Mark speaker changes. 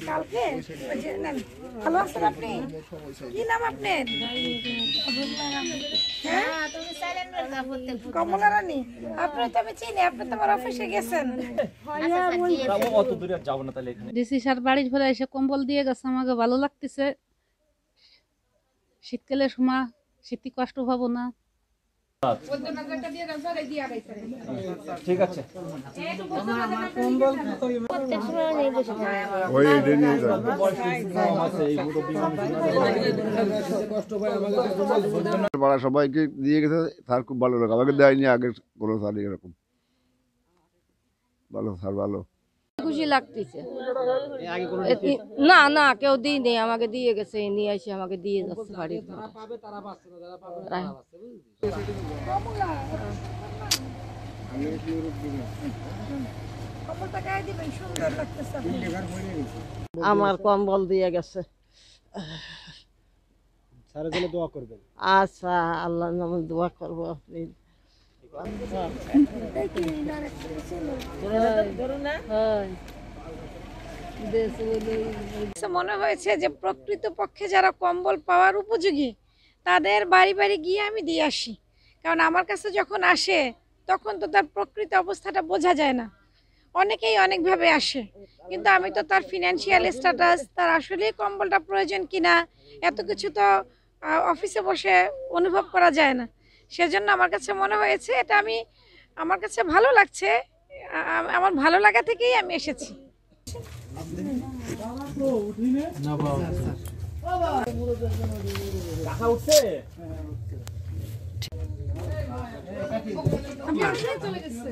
Speaker 1: কালকে ভালো আছেন আপনি? কি নাম আপনার? কমলা রানী। আপনার তো আমি চিনি, আপনি তো আমার অফিসে গেছেন।
Speaker 2: অত দূরে যাবো না তাহলে।
Speaker 3: ডিসি স্যার বাড়ির ঘরে এসে কম্বল দিয়ে গেছে, আমাকে ভালো লাগতেছে। শীতকালের সময় শীতে কষ্ট পাবো না।
Speaker 2: ঠিক আছে।
Speaker 4: সবাইকে দিয়ে গেছে, স্যার খুব ভালো লাগে। আমাকে দেয়নি আগে কোনো স্যার এরকম। ভালো স্যার, ভালো।
Speaker 5: খুশি লাগতেছে। না না কেউ দিইনি, আমাকে দিয়ে গেছে, নিয়ে এসে আমাকে দিয়ে যাচ্ছে বাড়ি। আমার কম্বল দিয়ে গেছে। আচ্ছা, আল্লাহর নামে দোয়া করবো। আপনি
Speaker 1: মনে হয়েছে যে প্রকৃত পক্ষে যারা কম্বল পাওয়ার উপযোগী তাদের বাড়ি বাড়ি গিয়ে আমি দিয়ে আসি, কারণ আমার কাছে যখন আসে তখন তো তার প্রকৃত অবস্থাটা বোঝা যায় না। অনেকেই অনেকভাবে আসে, কিন্তু আমি তো তার ফিনান্সিয়াল স্ট্যাটাস, তার আসলেই কম্বলটা প্রয়োজন কিনা এত কিছু তো অফিসে বসে অনুভব করা যায় না। সেজন্য আমার কাছে মনে হয়েছে এটা আমার কাছে ভালো লাগছে, আমার ভালো লাগা থেকেই আমি এসেছি। চলে গেছে।